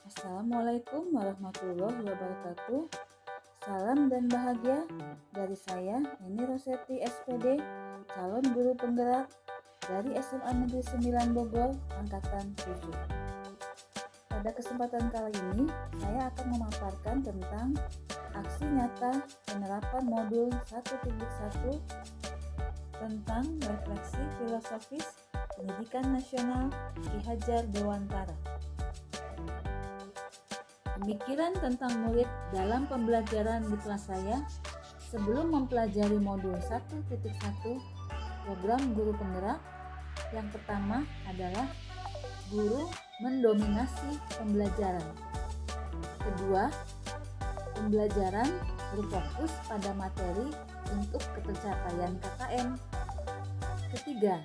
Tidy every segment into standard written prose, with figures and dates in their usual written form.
Assalamualaikum warahmatullahi wabarakatuh. Salam dan bahagia dari saya, Eni Rosetti SPD, calon guru penggerak dari SMA Negeri 9 Bogor, Angkatan 7. Pada kesempatan kali ini, saya akan memaparkan tentang aksi nyata penerapan modul 1.1 tentang refleksi filosofis pendidikan nasional Ki Hajar Dewantara. Pemikiran tentang murid dalam pembelajaran di kelas saya sebelum mempelajari modul 1.1 program guru penggerak. Yang pertama adalah guru mendominasi pembelajaran. Kedua, pembelajaran berfokus pada materi untuk tercapaian KKM. Ketiga,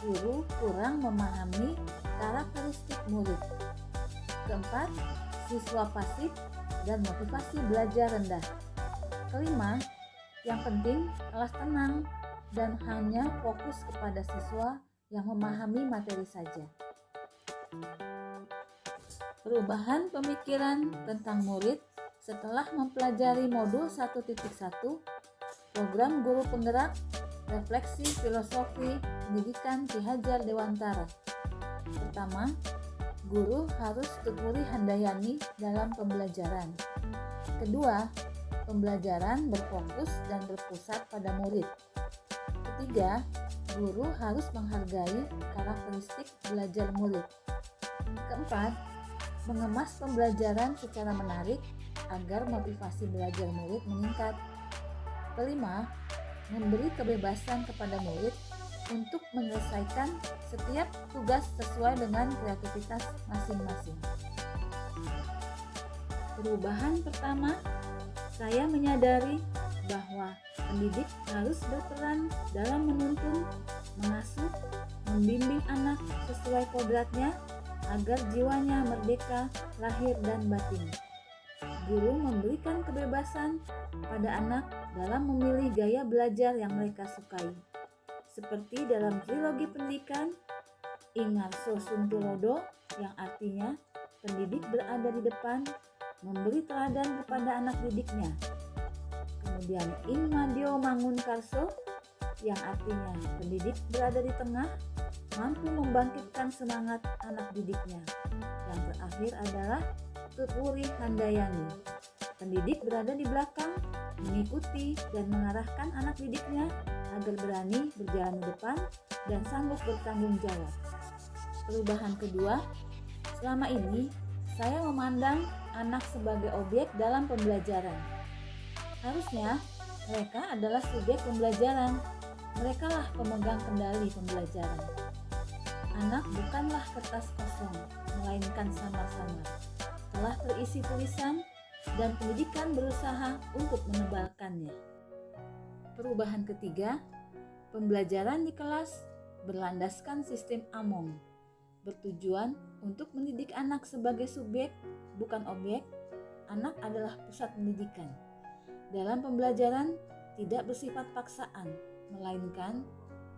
guru kurang memahami karakteristik murid. Keempat, siswa pasif dan motivasi belajar rendah. Kelima, yang penting kelas tenang dan hanya fokus kepada siswa yang memahami materi saja. Perubahan pemikiran tentang murid setelah mempelajari modul 1.1 program guru penggerak refleksi filosofi pendidikan Ki Hajar Dewantara. Pertama, guru harus tekuni handayani dalam pembelajaran. Kedua, pembelajaran berfokus dan berpusat pada murid. Ketiga, guru harus menghargai karakteristik belajar murid. Keempat, mengemas pembelajaran secara menarik agar motivasi belajar murid meningkat. Kelima, memberi kebebasan kepada murid untuk menyelesaikan setiap tugas sesuai dengan kreativitas masing-masing. Perubahan pertama, saya menyadari bahwa pendidik harus berperan dalam menuntun, mengasuh, membimbing anak sesuai kodratnya agar jiwanya merdeka lahir dan batin. Guru memberikan kebebasan pada anak dalam memilih gaya belajar yang mereka sukai. Seperti dalam trilogi pendidikan Ingarso Suntulodo yang artinya pendidik berada di depan, memberi teladan kepada anak didiknya. Kemudian Ingmadio Mangunkarso yang artinya pendidik berada di tengah, mampu membangkitkan semangat anak didiknya. Yang terakhir adalah Tutwuri Handayani, pendidik berada di belakang, mengikuti dan mengarahkan anak didiknya agar berani berjalan di depan dan sanggup bertanggung jawab. Perubahan kedua, selama ini saya memandang anak sebagai objek dalam pembelajaran. Harusnya mereka adalah subjek pembelajaran, merekalah pemegang kendali pembelajaran. Anak bukanlah kertas kosong, melainkan samar-samar, telah terisi tulisan dan pendidikan berusaha untuk menebalkannya. Perubahan ketiga, pembelajaran di kelas berlandaskan sistem AMONG, bertujuan untuk mendidik anak sebagai subjek, bukan objek. Anak adalah pusat pendidikan. Dalam pembelajaran tidak bersifat paksaan, melainkan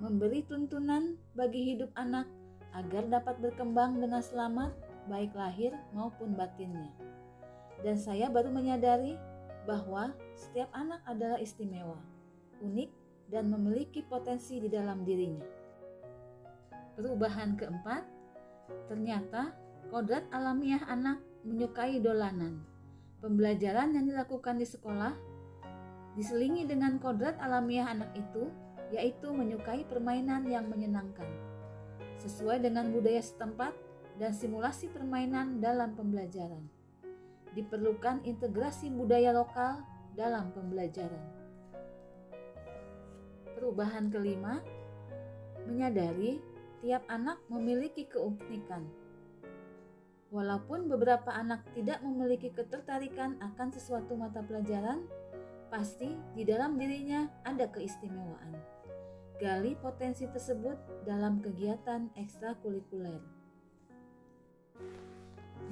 memberi tuntunan bagi hidup anak agar dapat berkembang dengan selamat, baik lahir maupun batinnya. Dan saya baru menyadari bahwa setiap anak adalah istimewa, unik, dan memiliki potensi di dalam dirinya. Perubahan keempat, ternyata kodrat alamiah anak menyukai dolanan. Pembelajaran yang dilakukan di sekolah diselingi dengan kodrat alamiah anak itu, yaitu menyukai permainan yang menyenangkan, sesuai dengan budaya setempat dan simulasi permainan dalam pembelajaran. Diperlukan integrasi budaya lokal dalam pembelajaran. Perubahan kelima, menyadari tiap anak memiliki keunikan. Walaupun beberapa anak tidak memiliki ketertarikan akan sesuatu mata pelajaran, pasti di dalam dirinya ada keistimewaan. Gali potensi tersebut dalam kegiatan ekstrakurikuler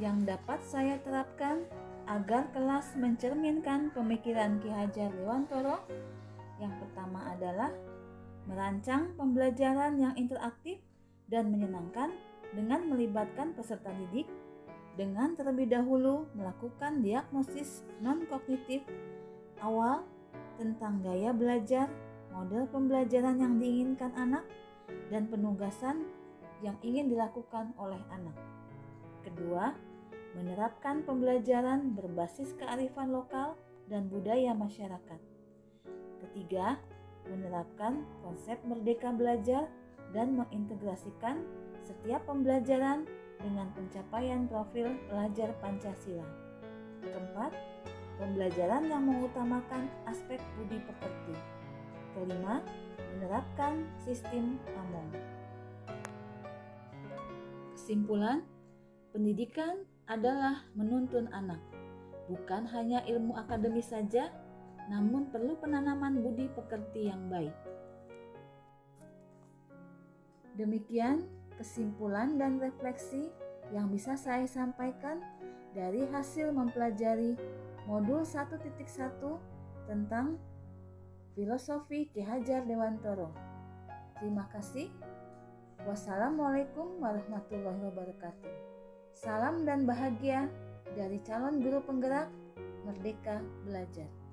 yang dapat saya terapkan agar kelas mencerminkan pemikiran Ki Hajar Dewantara. Yang pertama adalah merancang pembelajaran yang interaktif dan menyenangkan dengan melibatkan peserta didik. dengan terlebih dahulu melakukan diagnosis non-kognitif awal tentang gaya belajar, model pembelajaran yang diinginkan anak, dan penugasan yang ingin dilakukan oleh anak. Kedua, menerapkan pembelajaran berbasis kearifan lokal dan budaya masyarakat. Ketiga, menerapkan konsep merdeka belajar dan mengintegrasikan setiap pembelajaran dengan pencapaian profil pelajar Pancasila. Keempat, pembelajaran yang mengutamakan aspek budi pekerti. Kelima, menerapkan sistem AMONG. Kesimpulan, pendidikan adalah menuntun anak, bukan hanya ilmu akademis saja, namun perlu penanaman budi pekerti yang baik. Demikian kesimpulan dan refleksi yang bisa saya sampaikan dari hasil mempelajari modul 1.1 tentang filosofi Ki Hajar Dewantoro. Terima kasih. Wassalamualaikum warahmatullahi wabarakatuh. Salam dan bahagia dari calon guru penggerak Merdeka Belajar.